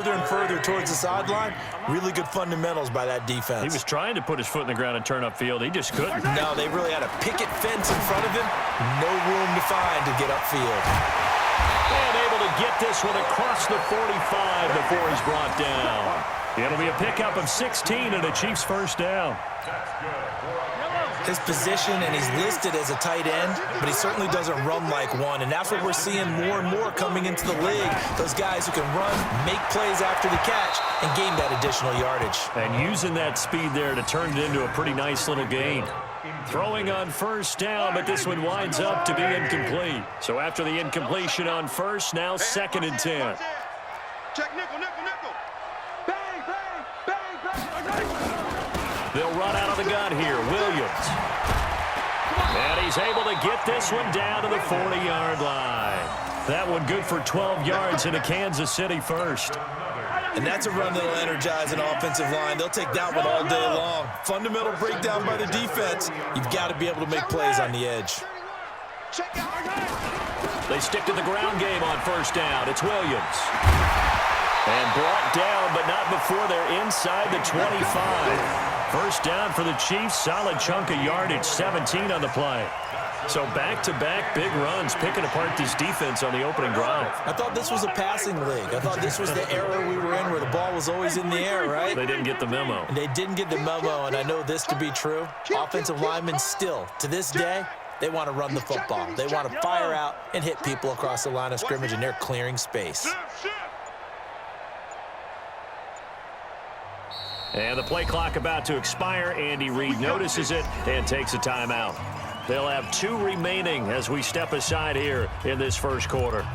Further and further towards the sideline. Really good fundamentals by that defense. He was trying to put his foot in the ground and turn upfield. He just couldn't. No, they really had a picket fence in front of him. No room to find to get upfield. And able to get this one across the 45 before he's brought down. It'll be a pickup of 16 and a Chiefs first down. His position, and he's listed as a tight end, but he certainly doesn't run like one, and that's what we're seeing more and more coming into the league. Those guys who can run, make plays after the catch, and gain that additional yardage. And using that speed there to turn it into a pretty nice little gain. Throwing on first down, but this one winds up to be incomplete. So after the incompletion on first, now 2nd and 10. Check nickel, nickel, nickel. Bang, bang, bang, bang. They'll run out of the gun here. Williams. And he's able to get this one down to the 40-yard line. That one good for 12 yards into Kansas City first. And that's a run that'll energize an offensive line. They'll take that one all day long. Fundamental breakdown by the defense. You've got to be able to make plays on the edge. They stick to the ground game on first down. It's Williams. And brought down, but not before they're inside the 25. First down for the Chiefs. Solid chunk of yardage, 17 on the play. So back-to-back big runs, picking apart this defense on the opening drive. I thought this was a passing league. I thought this was the era we were in where the ball was always in the air, right? They didn't get the memo. And they didn't get the memo, and I know this to be true. Offensive linemen still, to this day, they want to run the football. They want to fire out and hit people across the line of scrimmage, and they're clearing space. And the play clock about to expire. Andy Reid notices it and takes a timeout. They'll have 2 remaining as we step aside here in this first quarter.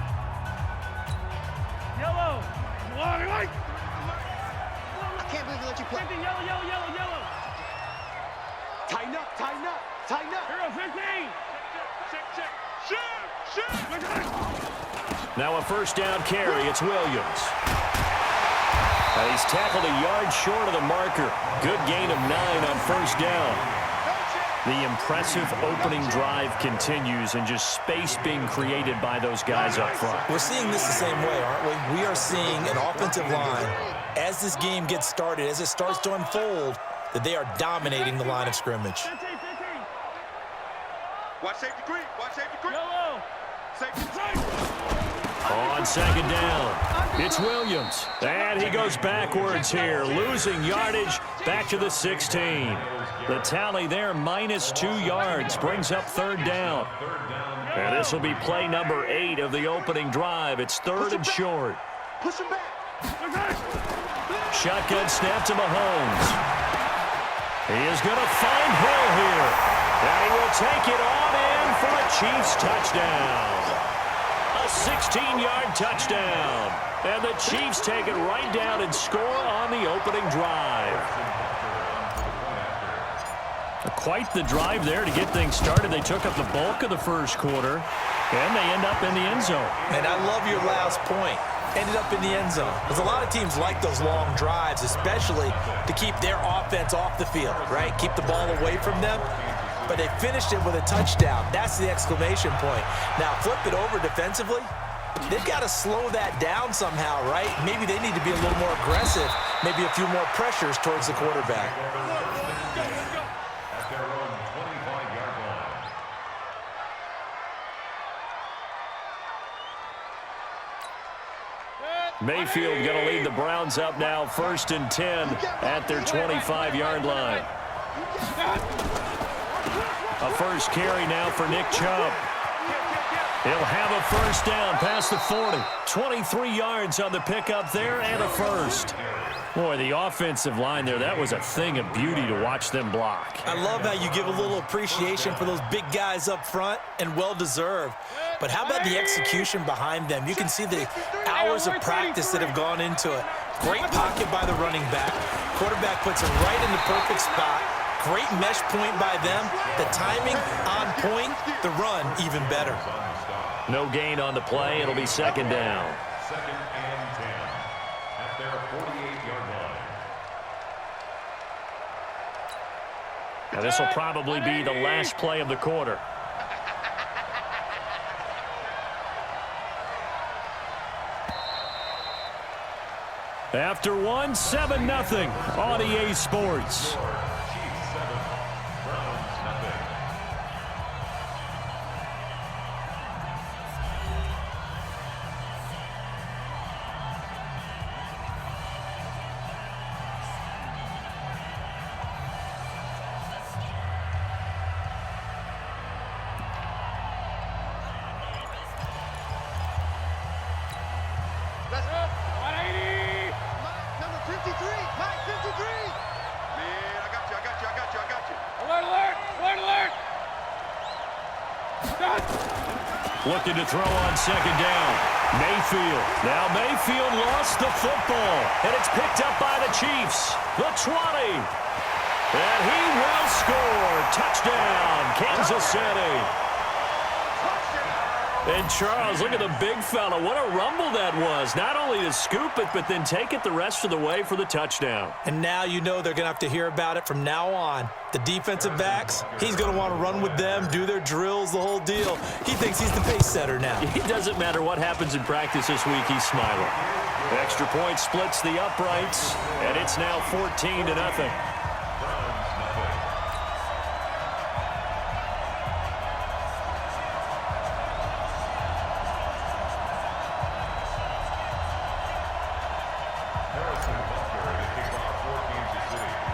Yellow. I can't believe they let you play. Yellow, yellow, yellow, yellow. Tighten up, tighten up, tighten up. Hero 15. Shoot. Now a first down carry. It's Williams. And he's tackled a yard short of the marker. Good gain of 9 on first down. The impressive opening drive continues, and just space being created by those guys up front. We're seeing this the same way, aren't we? We are seeing an offensive line, as this game gets started, as it starts to unfold, that they are dominating the line of scrimmage. Watch safety green. Watch safety green. Yellow. Safety green. On second down, it's Williams. And he goes backwards here, losing yardage back to the 16. The tally there, -2 yards, brings up third down. And this will be play number 8 of the opening drive. It's 3rd and short. Push him back. Shotgun snap to Mahomes. He is going to find Hill here. And he will take it on in for a Chiefs touchdown. A 16-yard touchdown. And the Chiefs take it right down and score on the opening drive. Quite the drive there to get things started. They took up the bulk of the first quarter, and they end up in the end zone. And I love your last point. Ended up in the end zone. Because a lot of teams like those long drives, especially to keep their offense off the field, right? Keep the ball away from them. But they finished it with a touchdown. That's the exclamation point. Now, flip it over defensively. They've got to slow that down somehow, right? Maybe they need to be a little more aggressive. Maybe a few more pressures towards the quarterback. Mayfield going to lead the Browns up now, 1st and 10 at their 25-yard line. A first carry now for Nick Chubb. He'll have a first down past the 40. 23 yards on the pickup there and a first. Boy, the offensive line there, that was a thing of beauty to watch them block. I love how you give a little appreciation for those big guys up front, and well-deserved. But how about the execution behind them? You can see the hours of practice that have gone into it. Great pocket by the running back. Quarterback puts him right in the perfect spot. Great mesh point by them. The timing on point. The run even better. No gain on the play. It'll be second down. Second and 10 at their 48-yard line. Now this will probably be the last play of the quarter. After one, 7-0 on EA Sports. Looking to throw on second down. Mayfield. Now Mayfield lost the football. And it's picked up by the Chiefs. The 20. And he will score. Touchdown, Kansas City. And Charles, look at the big fella. What a rumble that was. Not only to scoop it, but then take it the rest of the way for the touchdown. And now you know they're going to have to hear about it from now on. The defensive backs, he's going to want to run with them, do their drills, the whole deal. He thinks he's the pace setter now. It doesn't matter what happens in practice this week, he's smiling. Extra point splits the uprights, and it's now 14-0.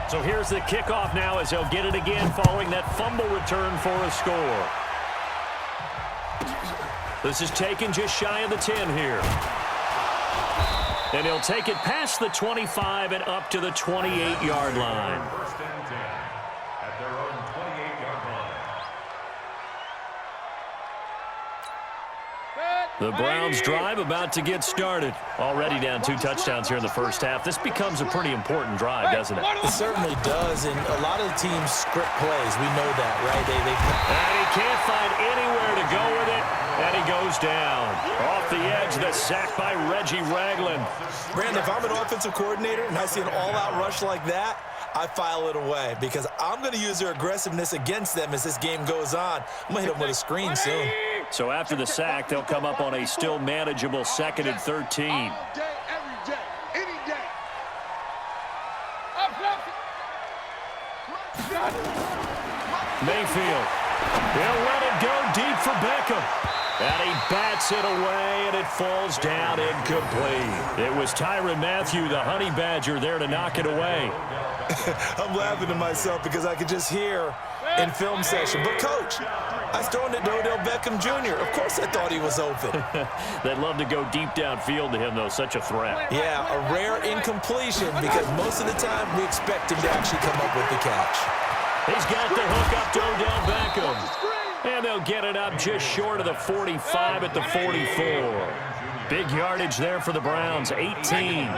So here's the kickoff now as he'll get it again following that fumble return for a score. This is taken just shy of the 10 here. And he'll take it past the 25 and up to the 28-yard line. First and 10 at their own 28-yard line. The Browns drive about to get started. Already down 2 touchdowns here in the first half. This becomes a pretty important drive, doesn't it? It certainly does, and a lot of the teams script plays. We know that, right? And he can't find anywhere to go with it, and he goes down. Off the edge, the sack by Reggie Ragland. Brandon, if I'm an offensive coordinator and I see an all-out rush like that, I file it away because I'm going to use their aggressiveness against them as this game goes on. I'm going to hit them with a screen soon. So after the sack, they'll come up on a still manageable 2nd and 13. All day, every day, any day. Mayfield. He'll let it go deep for Beckham. And he bats it away, and it falls down incomplete. It was Tyrann Mathieu, the Honey Badger, there to knock it away. I'm laughing to myself because I could just hear in film session. But, Coach, I was throwing it to Odell Beckham Jr. Of course I thought he was open. They'd love to go deep downfield to him, though. Such a threat. Yeah, a rare incompletion because most of the time we expect him to actually come up with the catch. He's got the hook up to Odell Beckham. And they'll get it up just short of the 45 at the 44. Big yardage there for the Browns, 18.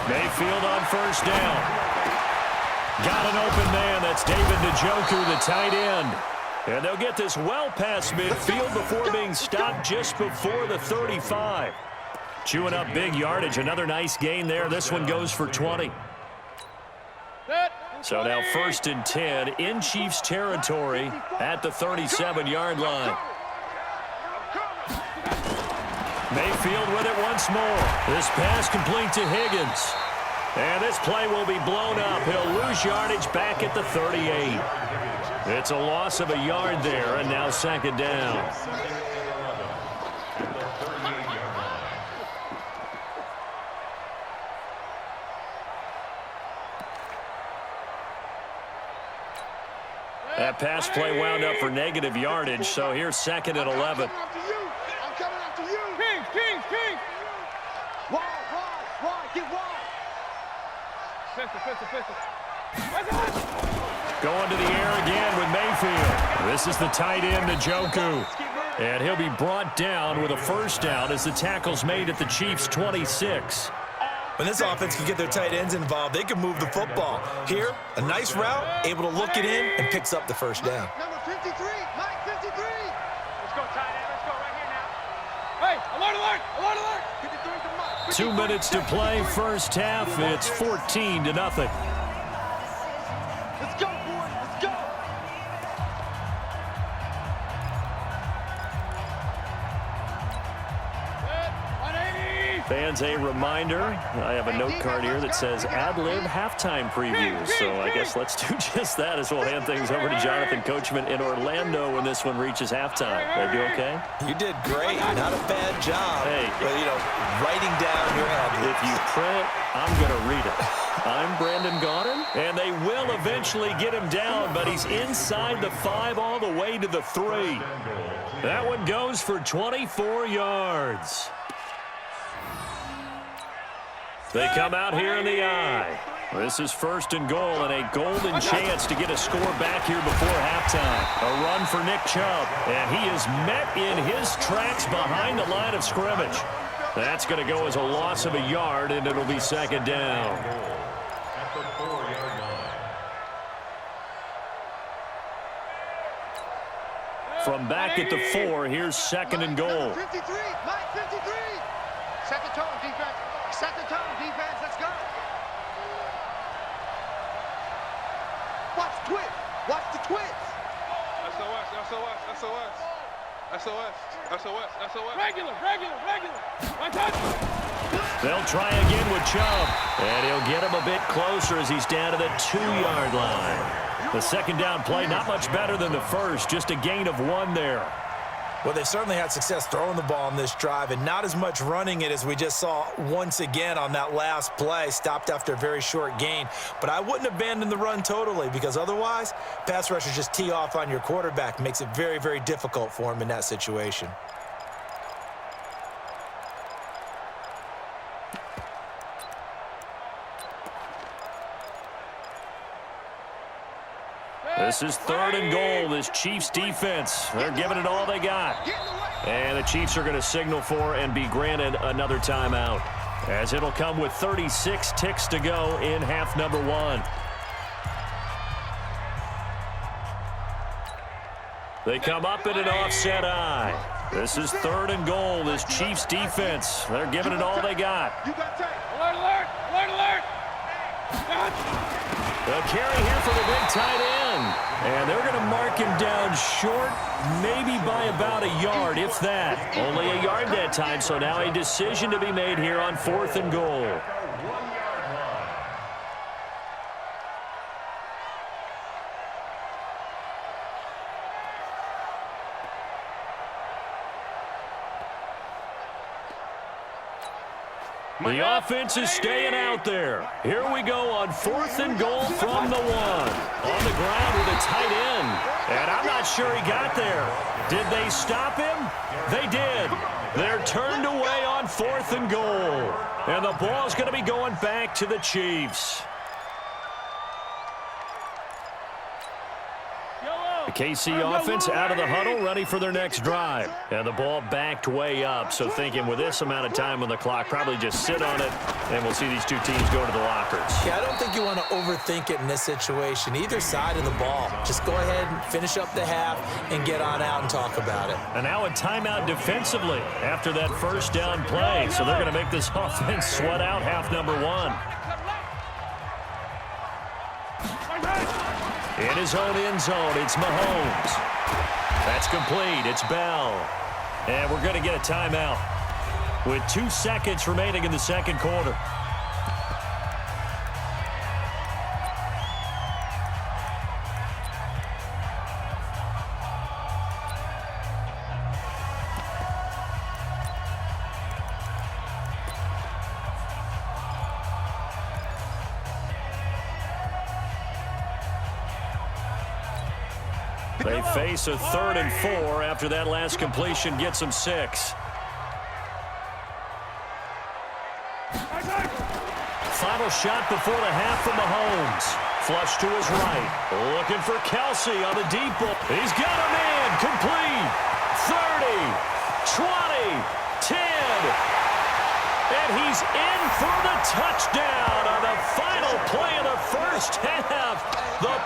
Mayfield on first down. Got an open man. That's David Njoku, the tight end. And they'll get this well past midfield before being stopped just before the 35. Chewing up big yardage. Another nice gain there. This one goes for 20. So now 1st and 10 in Chiefs territory at the 37-yard line. Mayfield with it once more. This pass complete to Higgins. And this play will be blown up. He'll lose yardage back at the 38. It's a loss of a yard there, and now 2nd down. That pass play wound up for negative yardage, so here's 2nd and 11. I'm coming after you. King. Wide, get wide. Pistol. Going to the air again with Mayfield. This is the tight end, Njoku. And he'll be brought down with a first down as the tackle's made at the Chiefs' 26. When this offense can get their tight ends involved, they can move the football. Here, a nice route, able to look it in, and picks up the first down. Number 53, Mike 53. Let's go, tight end. Let's go right here now. Hey, alert. 53 to Mike. 2 minutes to play, first half. It's 14-0. Let's go, boys. Let's go. fans, a reminder. I have a note card here that says ad-lib halftime preview. So I guess let's do just that as we'll hand things over to Jonathan Coachman in Orlando when this one reaches halftime. Did I do okay? You did great. Not a bad job. Hey. But, writing down your ad. If you print it, I'm going to read it. I'm Brandon Gaudin, and they will eventually get him down, but he's inside the 5 all the way to the 3. That one goes for 24 yards. They come out here in the I. This is 1st and goal, and a golden chance to get a score back here before halftime. A run for Nick Chubb, and he is met in his tracks behind the line of scrimmage. That's going to go as a loss of a yard, and it'll be 2nd down. At the 4-yard line. From back at the 4, here's 2nd and goal. 53, line 53. Second tone, defense. Second tone, defense. Let's go. Watch the twist. Watch the twist. SOS, SOS, SOS. SOS, SOS, SOS. Regular. One touch. They'll try again with Chubb, and he'll get him a bit closer as he's down to the 2-yard line. The 2nd down play, not much better than the first, just a gain of 1 there. Well, they've certainly had success throwing the ball in this drive and not as much running it as we just saw once again on that last play. Stopped after a very short gain. But I wouldn't abandon the run totally because otherwise, pass rushers just tee off on your quarterback. Makes it very, very difficult for him in that situation. This is 3rd and goal, this Chiefs defense. They're giving it all they got. And the Chiefs are going to signal for and be granted another timeout, as it'll come with 36 ticks to go in half number 1. They come up in an offset I. This is 3rd and goal, this Chiefs defense. They're giving it all they got. Alert, alert, alert, alert. The carry here for the big tight end. And they're going to mark him down short, maybe by about a yard, if that. Only a yard that time, so now a decision to be made here on 4th and goal. The offense is staying out there. Here we go on 4th and goal from the 1. On the ground with a tight end. And I'm not sure he got there. Did they stop him? They did. They're turned away on 4th and goal. And the ball's going to be going back to the Chiefs. The KC offense out of the huddle, ready for their next drive. And the ball backed way up, so thinking with this amount of time on the clock, probably just sit on it, and we'll see these two teams go to the lockers. Yeah, I don't think you want to overthink it in this situation, either side of the ball. Just go ahead and finish up the half and get on out and talk about it. And now a timeout defensively after that 1st down play, so they're going to make this offense sweat out half number 1. In his own end zone, it's Mahomes. That's complete. It's Bell. And we're going to get a timeout with 2 seconds remaining in the 2nd quarter. They face a 3rd and 4 after that last completion gets them 6. Final shot before the half from Mahomes. Flush to his right. Looking for Kelsey on the deep ball. He's got him in. Complete. 30, 20, 10. And he's in for the touchdown on the final play of the 1st half. The